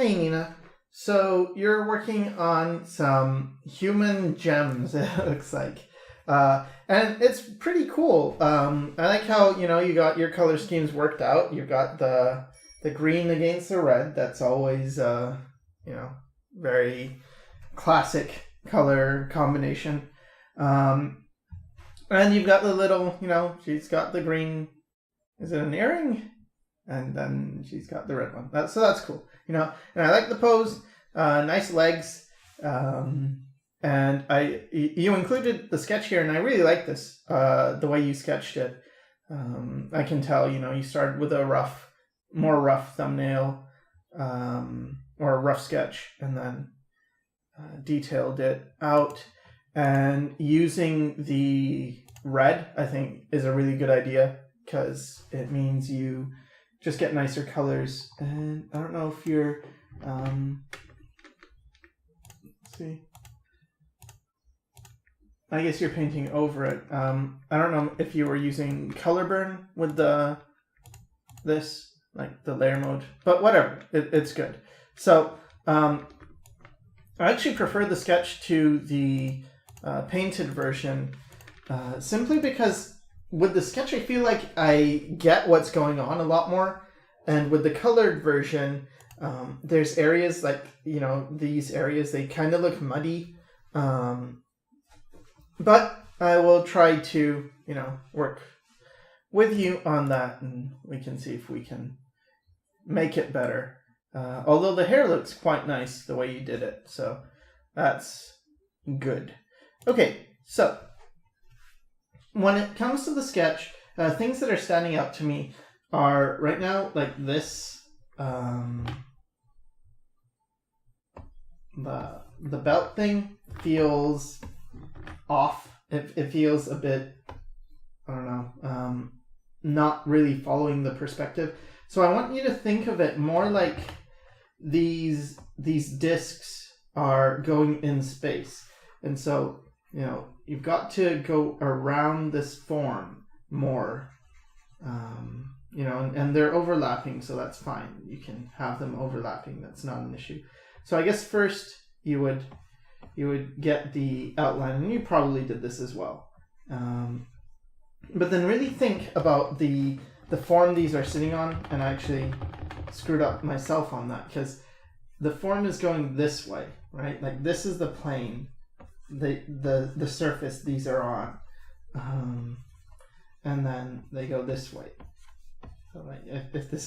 Hey Nina, so you're working on some human gems, it looks like. And it's pretty cool. I like how, you got your color schemes worked out. You've got the green against the red. That's always, very classic color combination. And you've got the little, she's got the green, is it an earring? And then she's got the red one. So that's cool. And I like the pose. Nice legs. And you included the sketch here, and I really like this. The way you sketched it. I can tell. You started with a more rough thumbnail, or a rough sketch, and then detailed it out. And using the red, I think, is a really good idea because it means you just get nicer colors. And I don't know if you're, let's see. I guess you're painting over it. I don't know if you were using color burn with this, like the layer mode, but whatever, it's good. So I actually prefer the sketch to the painted version, simply because with the sketch, I feel like I get what's going on a lot more. And with the colored version, there's areas like, these areas, they kind of look muddy. But I will try to, work with you on that, and we can see if we can make it better. Although the hair looks quite nice the way you did it. So that's good. Okay, so when it comes to the sketch, things that are standing out to me are right now like this. The belt thing feels off. It feels a bit, I don't know, not really following the perspective. So I want you to think of it more like these discs are going in space. And so, you've got to go around this form more, and they're overlapping, so that's fine. You can have them overlapping. That's not an issue. So I guess first you would get the outline, and you probably did this as well. But then really think about the form these are sitting on, and I actually screwed up myself on that because the form is going this way, right? Like this is the plane, the surface these are on, and then they go this way. So like if this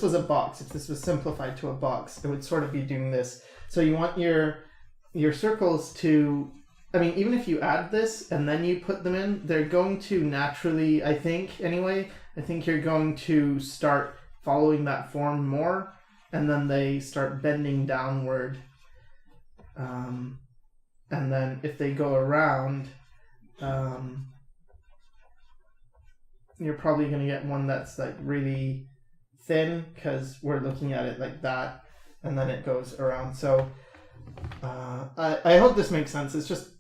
was a box, if this was simplified to a box, it would sort of be doing this. So you want your circles to, even if you add this and then you put them in, they're going to naturally, I think you're going to start following that form more, and then they start bending downward. And then if they go around, you're probably going to get one that's like really thin because we're looking at it like that, and then it goes around. So I hope this makes sense. It's just,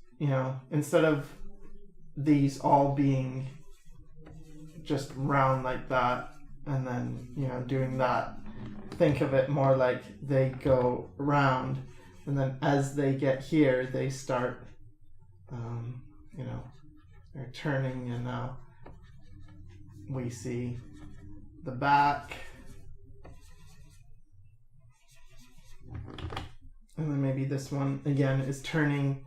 instead of these all being just round like that and then, doing that, think of it more like they go round, and then as they get here, they start, they're turning, and now we see the back. And then maybe this one, again, is turning.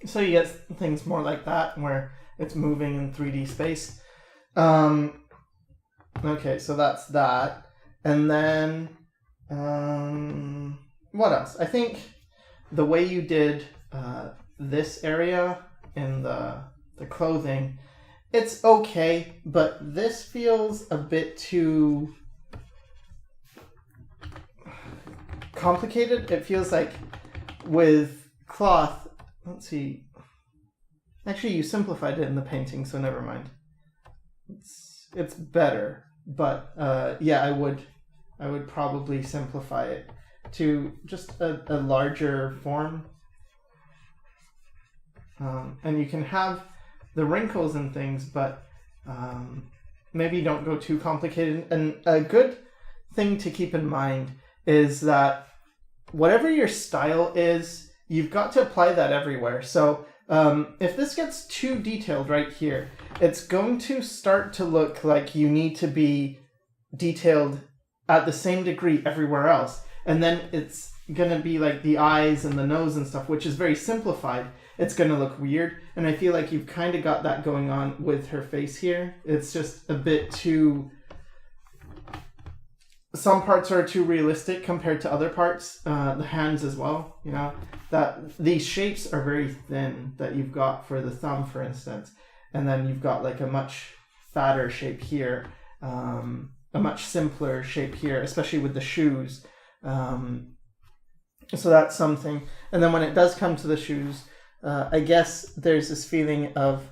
So you get things more like that, where it's moving in 3D space. Okay, so that's that. And then, what else? I think the way you did this area in the clothing, it's okay, but this feels a bit too complicated. It feels like with cloth, let's see, actually you simplified it in the painting, so never mind. It's better, but yeah, I would probably simplify it to just a larger form. And you can have the wrinkles and things, but maybe don't go too complicated. And a good thing to keep in mind is that whatever your style is, you've got to apply that everywhere. So if this gets too detailed right here, it's going to start to look like you need to be detailed at the same degree everywhere else. And then it's going to be like the eyes and the nose and stuff, which is very simplified. It's going to look weird. And I feel like you've kind of got that going on with her face here. It's just a bit too... Some parts are too realistic compared to other parts. The hands as well, you know. That these shapes are very thin that you've got for the thumb, for instance. And then you've got like a much fatter shape here. A much simpler shape here, especially with the shoes. So that's something. And then when it does come to the shoes, I guess there's this feeling of,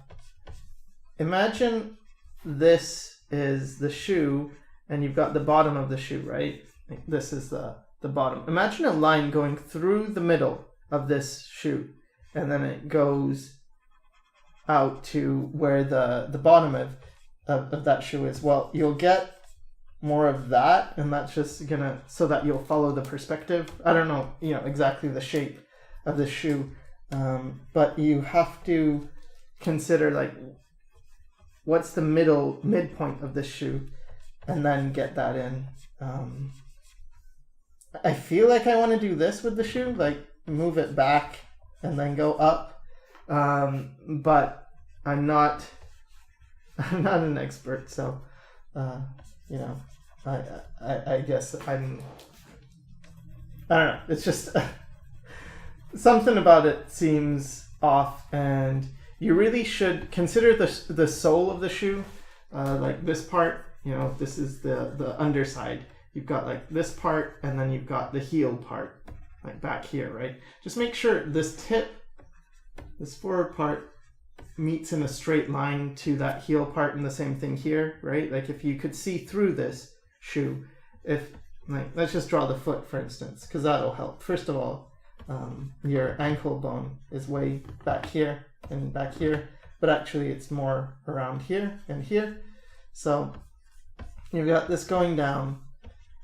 imagine this is the shoe and you've got the bottom of the shoe, right? Like this is the bottom. Imagine a line going through the middle of this shoe and then it goes out to where the bottom of that shoe is. Well, you'll get more of that, and that's just gonna, so that you'll follow the perspective. I don't know, you know, exactly the shape of the shoe, but you have to consider like what's the midpoint of the shoe, and then get that in. I feel like I want to do this with the shoe, like move it back and then go up, but I'm not an expert, so you know, I guess I don't know. It's just something about it seems off, and you really should consider the sole of the shoe, like this part. You know, this is the underside. You've got like this part, and then you've got the heel part, like back here, right? Just make sure this tip, this forward part, meets in a straight line to that heel part, and the same thing here, right? Like if you could see through this shoe, if like, let's just draw the foot, for instance, because that'll help. First of all, your ankle bone is way back here and back here, but actually it's more around here and here. So you've got this going down,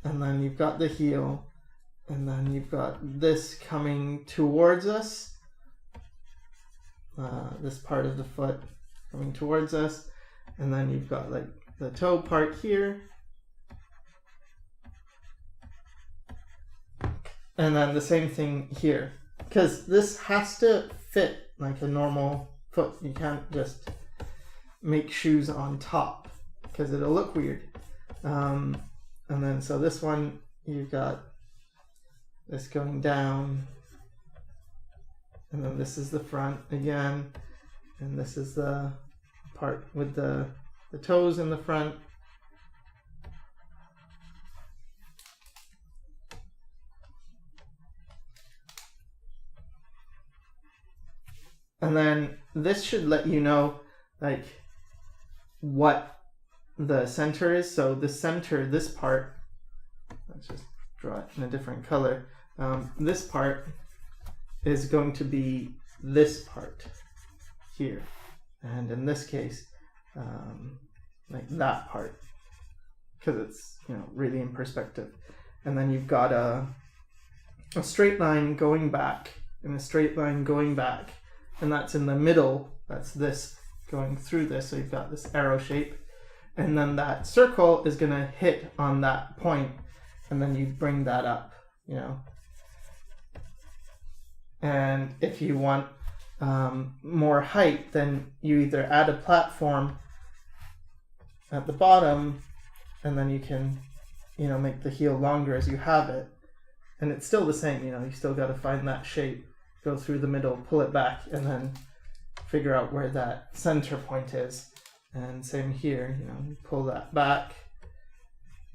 and then you've got the heel, and then you've got this coming towards us. This part of the foot coming towards us, and then you've got like the toe part here, and then the same thing here, because this has to fit like a normal foot. You can't just make shoes on top because it'll look weird. And then so this one, you've got this going down, and then this is the front again, and this is the part with the toes in the front. And then this should let you know like what the center is. So the center, this part, let's just draw it in a different color. This part is going to be this part here, and in this case, like that part, because it's, you know, really in perspective. And then you've got a straight line going back and a straight line going back, and that's in the middle. That's this going through this, so you've got this arrow shape, and then that circle is going to hit on that point, and then you bring that up, you know. And if you want more height, then you either add a platform at the bottom, and then you can, you know, make the heel longer as you have it, and it's still the same. You know, you still got to find that shape, go through the middle, pull it back, and then figure out where that center point is. And same here, you know, you pull that back,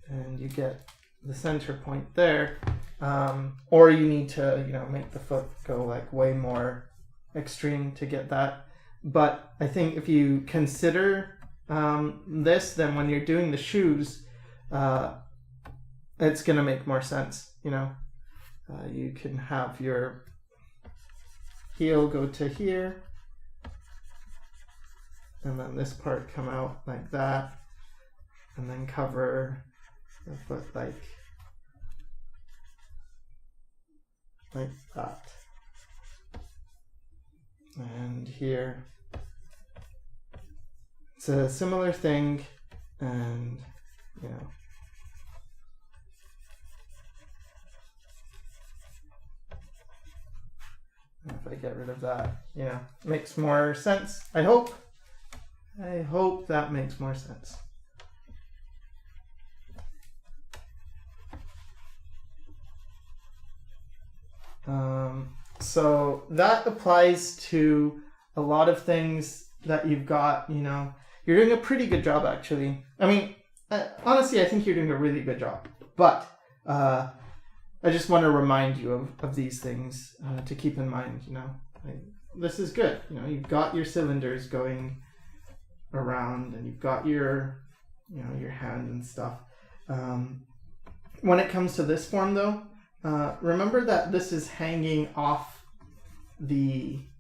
and you get the center point there. Or you need to, you know, make the foot go like way more extreme to get that. But I think if you consider this, then when you're doing the shoes, it's going to make more sense, you know. You can have your heel go to here, and then this part come out like that, and then cover the foot like that. And here it's a similar thing, and you know, if I get rid of that, you know, makes more sense. I hope that makes more sense. So that applies to a lot of things that you've got, you know. You're doing a pretty good job, actually. I mean, honestly, I think you're doing a really good job. But I just want to remind you of these things to keep in mind, you know. Like, this is good. You know, you've got your cylinders going around, and you've got your, you know, your hand and stuff. When it comes to this form, though, remember that this is hanging off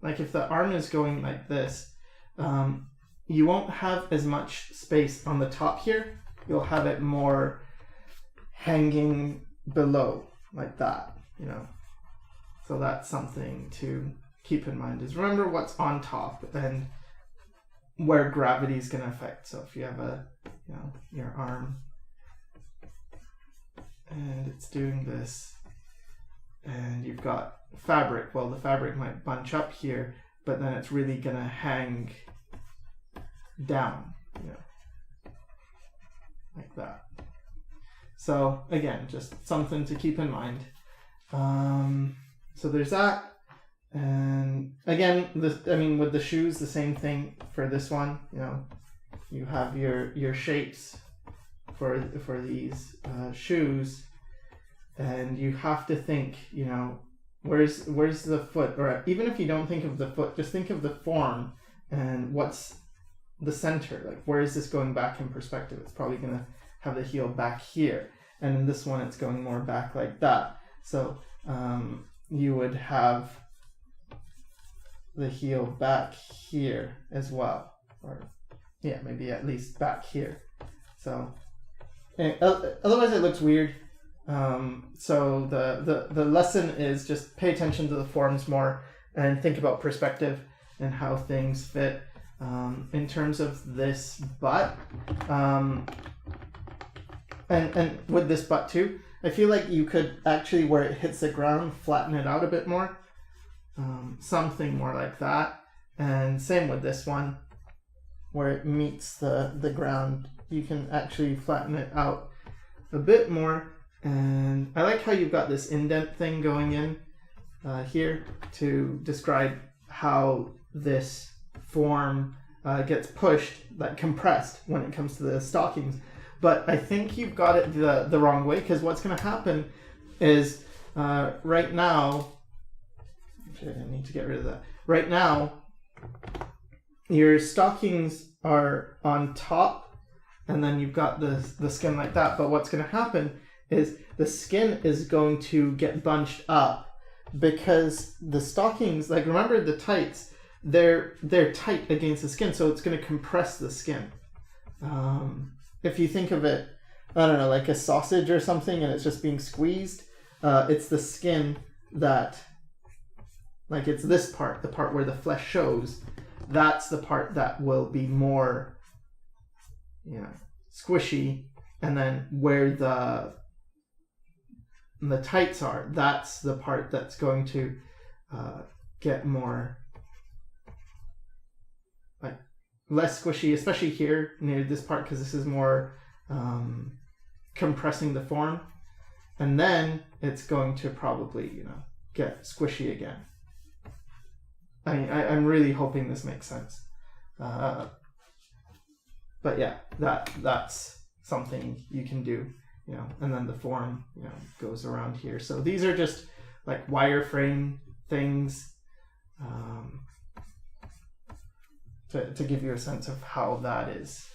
like if the arm is going like this, you won't have as much space on the top here. You'll have it more hanging below like that, you know. So that's something to keep in mind, is remember what's on top and where gravity is going to affect. So if you have you know, your arm and it's doing this, and you've got fabric, well, the fabric might bunch up here, but then it's really going to hang down, you know, like that. So again, just something to keep in mind. So there's that. And again, I mean, with the shoes, the same thing for this one. You know, you have your shapes for these shoes, and you have to think, you know, where's the foot, or even if you don't think of the foot, just think of the form and what's the center. Like, where is this going back in perspective? It's probably going to have the heel back here, and in this one, it's going more back like that. So you would have the heel back here as well, or yeah, maybe at least back here. So otherwise it looks weird. So the lesson is just pay attention to the forms more and think about perspective and how things fit. In terms of this butt, and with this butt too, I feel like you could actually, where it hits the ground, flatten it out a bit more. Something more like that. And same with this one, where it meets the ground, you can actually flatten it out a bit more. And I like how you've got this indent thing going in here to describe how this form gets pushed, like compressed, when it comes to the stockings. But I think you've got it the wrong way, because what's going to happen is right now, actually, I need to get rid of that. Right now, your stockings are on top, and then you've got the skin like that. But what's going to happen is the skin is going to get bunched up, because the stockings, like, remember the tights, they're tight against the skin, so it's going to compress the skin. If you think of it, I don't know, like a sausage or something, and it's just being squeezed, it's the skin that, like, it's this part, the part where the flesh shows, that's the part that will be more, you know, squishy, and then where the tights are, that's the part that's going to get more, like, less squishy, especially here near this part, because this is more compressing the form, and then it's going to probably, you know, get squishy again. I mean, I'm really hoping this makes sense. But yeah, that's something you can do, you know, and then the form, you know, goes around here. So these are just like wireframe things to give you a sense of how that is,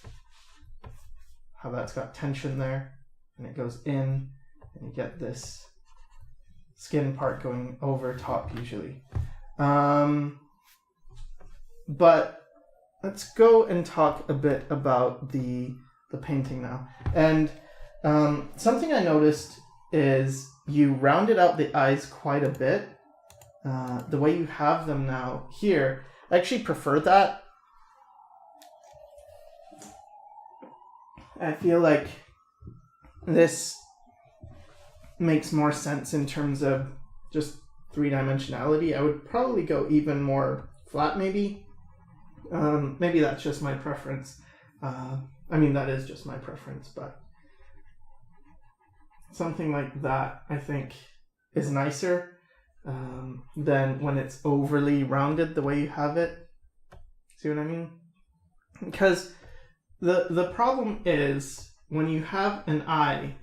how that's got tension there, and it goes in, and you get this skin part going over top usually. But let's go and talk a bit about the painting now. And something I noticed is you rounded out the eyes quite a bit. The way you have them now here, I actually prefer that. I feel like this makes more sense in terms of just three-dimensionality. I would probably go even more flat, maybe. Maybe that's just my preference. I mean, that is just my preference, but something like that, I think, is nicer than when it's overly rounded the way you have it. See what I mean? Because the problem is when you have an eye,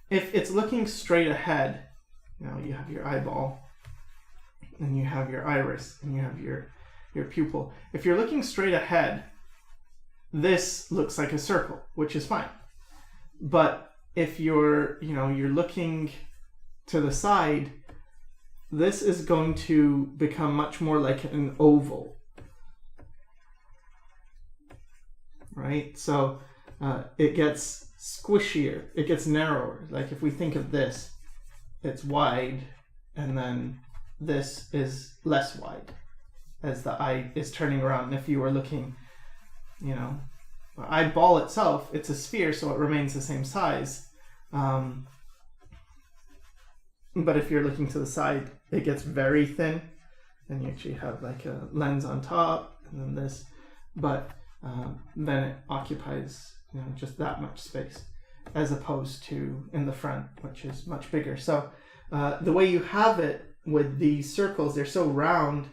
if it's looking straight ahead, you know, you have your eyeball, and you have your iris, and you have your pupil. If you're looking straight ahead, this looks like a circle, which is fine. But if you're looking to the side, this is going to become much more like an oval, right? So it gets squishier, it gets narrower. Like if we think of this, it's wide, and then this is less wide as the eye is turning around. And if you were looking, you know, the eyeball itself, it's a sphere, so it remains the same size. But if you're looking to the side, it gets very thin, and you actually have like a lens on top, and then this. But then it occupies, you know, just that much space, as opposed to in the front, which is much bigger. So the way you have it with these circles, they're so round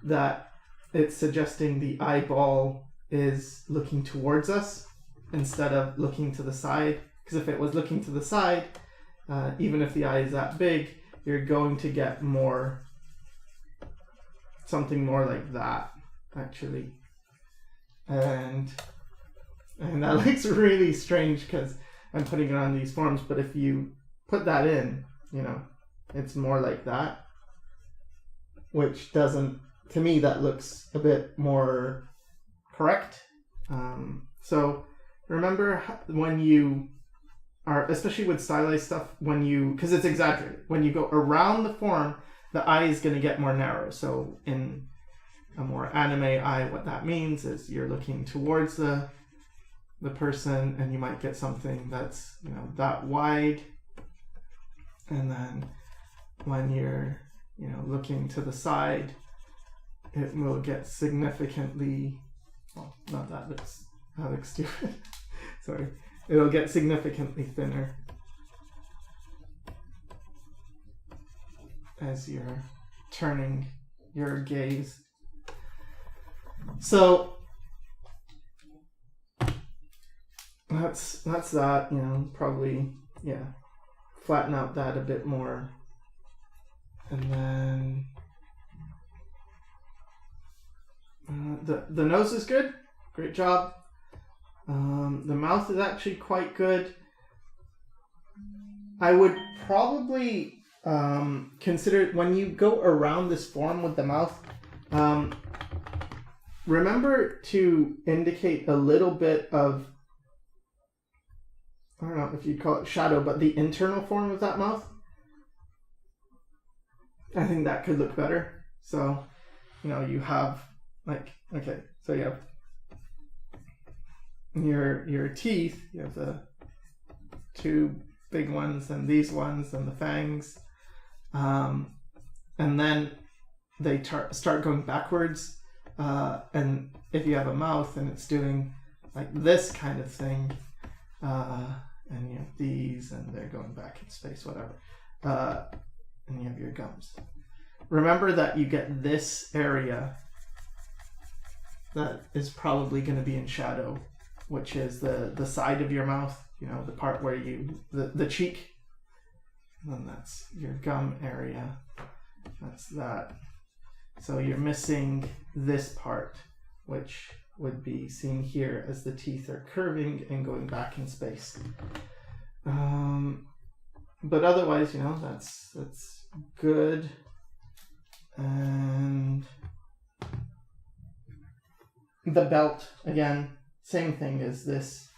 that it's suggesting the eyeball is looking towards us instead of looking to the side. Because if it was looking to the side, even if the eye is that big, you're going to get more, something more like that, actually. And that looks really strange because I'm putting it on these forms, but if you put that in, you know, it's more like that, which doesn't, to me, that looks a bit more correct. So remember when you are, especially with stylized stuff, when you, because it's exaggerated, when you go around the form, the eye is going to get more narrow. So in a more anime eye, what that means is you're looking towards the person, and you might get something that's, you know, that wide. And then when you're, you know, looking to the side, it will get significantly, well, not that looks stupid. Sorry. It'll get significantly thinner as you're turning your gaze. So that's that, you know, probably, yeah, flatten out that a bit more. And then the nose is good. Great job. The mouth is actually quite good. I would probably consider, when you go around this form with the mouth, remember to indicate a little bit of, I don't know if you'd call it shadow, but the internal form of that mouth. I think that could look better. So, you know, you have like, okay, so you have your teeth, you have the two big ones and these ones and the fangs, and then they start going backwards, and if you have a mouth and it's doing like this kind of thing, and you have these and they're going back in space, whatever, and you have your gums. Remember that you get this area that is probably going to be in shadow, which is the side of your mouth, you know, the part where the cheek, and then that's your gum area. That's that. So you're missing this part, which would be seen here as the teeth are curving and going back in space. But otherwise, you know, that's good. And the belt, again, same thing as this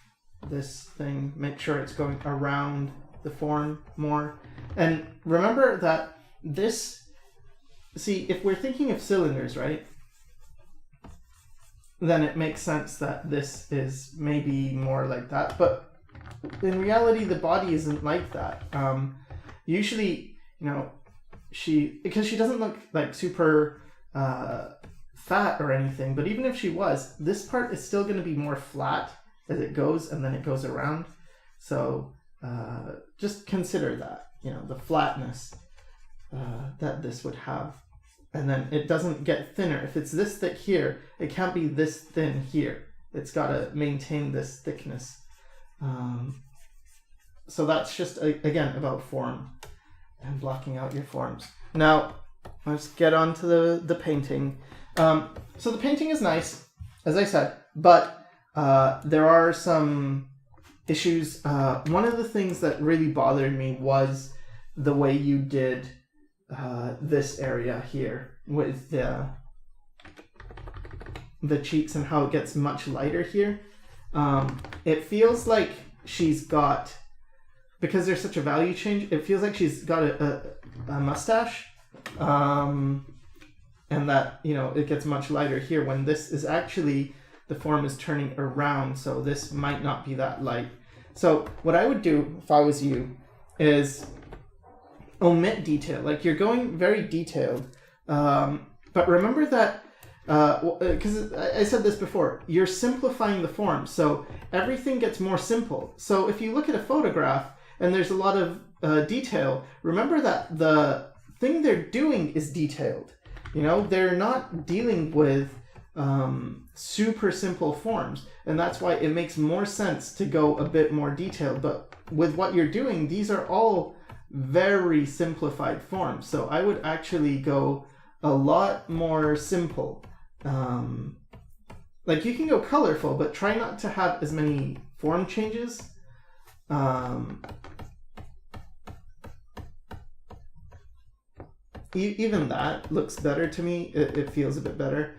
thing. Make sure it's going around the form more. And remember that see, if we're thinking of cylinders, right, then it makes sense that this is maybe more like that. But in reality, the body isn't like that. Usually, because she doesn't look like super fat or anything, but even if she was, this part is still going to be more flat as it goes, and then it goes around. So just consider that, the flatness that this would have. And then it doesn't get thinner. If it's this thick here, it can't be this thin here. It's got to maintain this thickness. So that's just, again, about form and blocking out your forms. Now, let's get on to the painting. So the painting is nice, as I said, but there are some issues. One of the things that really bothered me was the way you did this area here with the cheeks and how it gets much lighter here. It feels like she's got, because there's such a value change, it feels like she's got a mustache, and that, it gets much lighter here when this is actually, the form is turning around, so this might not be that light. So what I would do if I was you is omit detail. Like, you're going very detailed, but remember that because I said this before, you're simplifying the form, so everything gets more simple. So if you look at a photograph and there's a lot of detail, remember that the thing they're doing is detailed. They're not dealing with super simple forms, and that's why it makes more sense to go a bit more detailed. But with what you're doing, these are all very simplified forms, so I would actually go a lot more simple. Like, you can go colorful, but try not to have as many form changes. Even that looks better to me. It feels a bit better.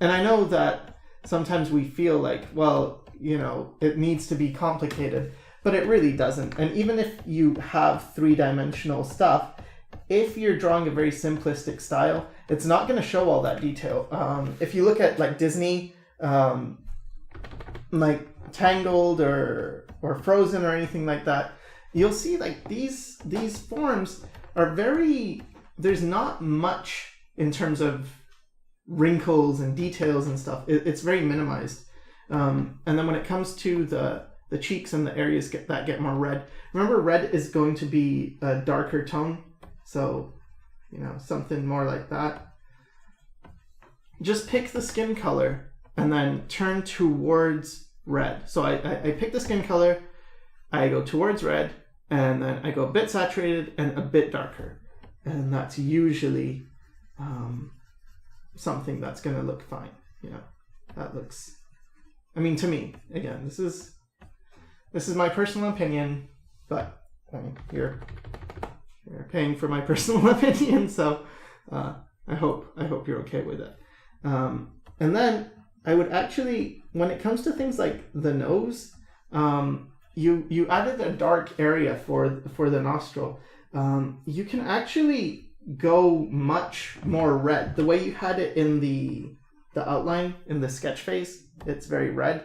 And I know that sometimes we feel like, well, it needs to be complicated, but it really doesn't. And even if you have three-dimensional stuff, if you're drawing a very simplistic style, it's not going to show all that detail. If you look at like Disney, like Tangled or Frozen or anything like that, you'll see like these forms are very, there's not much in terms of wrinkles and details and stuff. It's very minimized. And then when it comes to the cheeks and the areas that get more red, remember red is going to be a darker tone. So, something more like that. Just pick the skin color and then turn towards red. So I pick the skin color, I go towards red, and then I go a bit saturated and a bit darker. And that's usually something that's going to look fine. That looks, to me, again, this is my personal opinion, but you're paying for my personal opinion, so I hope you're okay with it. And then I would actually, when it comes to things like the nose, you added a dark area for the nostril. You can actually go much more red. The way you had it in the outline in the sketch phase, it's very red.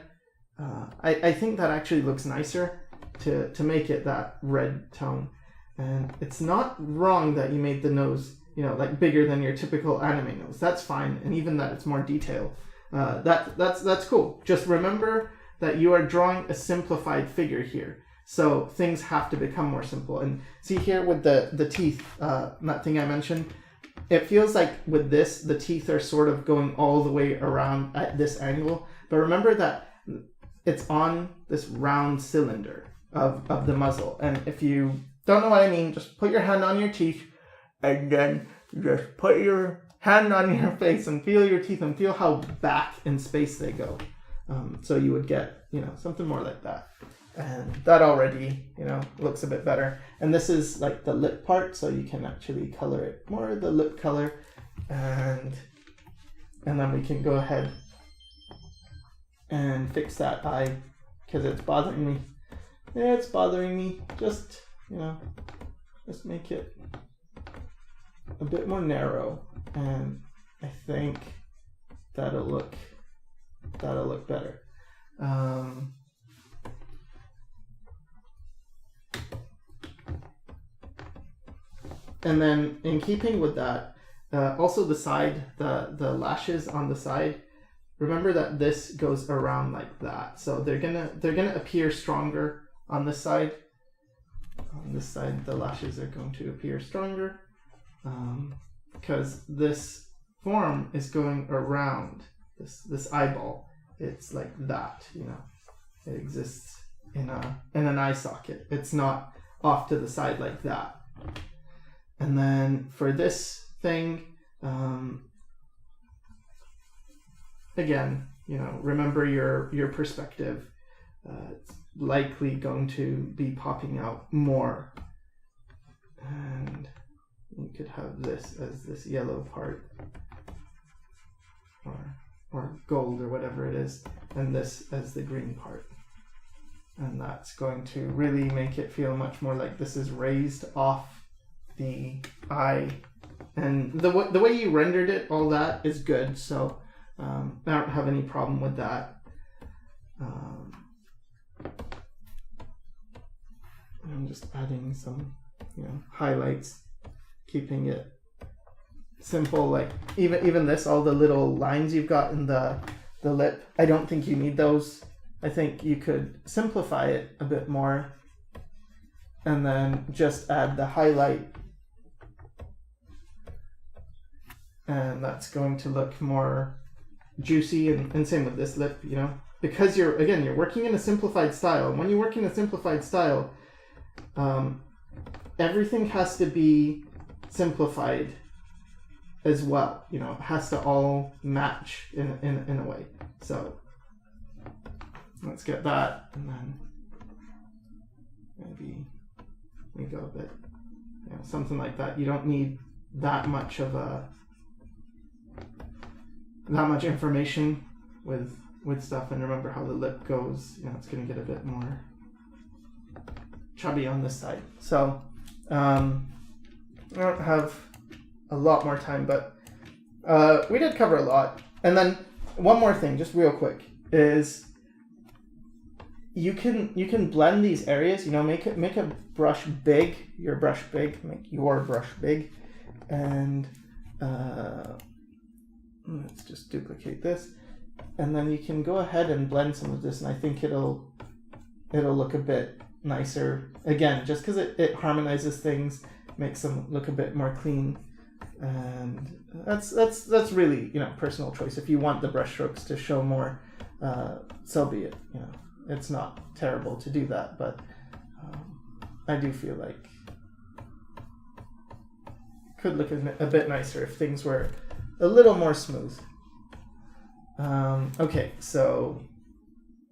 I think that actually looks nicer to make it that red tone. And it's not wrong that you made the nose, like bigger than your typical anime nose. That's fine, and even that it's more detailed. That's cool. Just remember that you are drawing a simplified figure here, so things have to become more simple. And see here with the teeth, that thing I mentioned, it feels like with this, the teeth are sort of going all the way around at this angle. But remember that it's on this round cylinder of the muzzle, and if you don't know what I mean, just put your hand on your teeth, and then just put your hand on your face and feel your teeth and feel how back in space they go. So you would get, something more like that. And that already, looks a bit better. And this is like the lip part, so you can actually color it more, the lip color. And then we can go ahead and fix that eye because it's bothering me. Yeah, it's bothering me. Just, just make it a bit more narrow, and I think that'll look better. And then in keeping with that, also the side, the lashes on the side, remember that this goes around like that. So they're gonna appear stronger on this side. On this side, the lashes are going to appear stronger because this form is going around this eyeball. It's like that, It exists in an eye socket. It's not off to the side like that. And then for this thing, again, remember your perspective. It's likely going to be popping out more. And you could have this as this yellow part, or gold, or whatever it is, and this as the green part. And that's going to really make it feel much more like this is raised off the eye, and the way you rendered it, all that is good, so I don't have any problem with that. I'm just adding some highlights, keeping it simple. Like even this, all the little lines you've got in the lip, I don't think you need those. I think you could simplify it a bit more and then just add the highlight, and that's going to look more juicy. And same with this lip, because you're working in a simplified style. And when you work in a simplified style, everything has to be simplified as well. It has to all match in a way. So let's get that, and then maybe we go a bit, something like that. You don't need that much information with stuff. And remember how the lip goes. It's going to get a bit more chubby on this side. So I don't have a lot more time, but we did cover a lot. And then one more thing, just real quick, is you can blend these areas. Make a brush big, make your brush big, and let's just duplicate this, and then you can go ahead and blend some of this, and I think it'll look a bit nicer. Again, just because it harmonizes things, makes them look a bit more clean, and that's really personal choice. If you want the brush strokes to show more, so be it. It's not terrible to do that, but I do feel like it could look a bit nicer if things were a little more smooth. Okay, so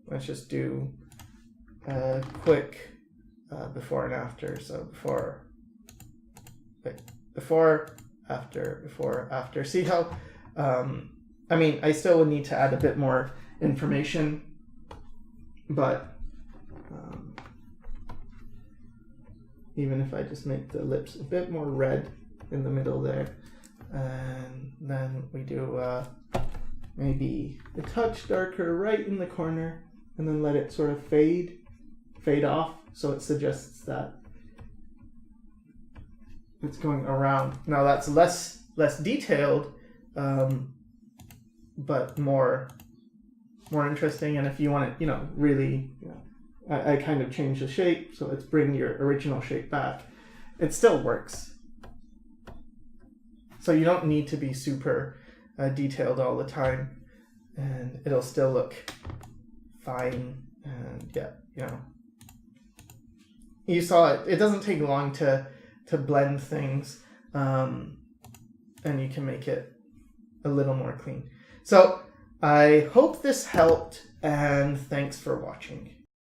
let's just do a quick before and after. So before, after. See how, I still would need to add a bit more information, but even if I just make the lips a bit more red in the middle there, and then we do maybe a touch darker right in the corner, and then let it sort of fade off, so it suggests that it's going around. Now that's less detailed, but more interesting. And if you want it, really, I kind of change the shape, so it's bring your original shape back. It still works. So you don't need to be super detailed all the time, and it'll still look fine. And you saw it. It doesn't take long to blend things, and you can make it a little more clean. So I hope this helped, and thanks for watching.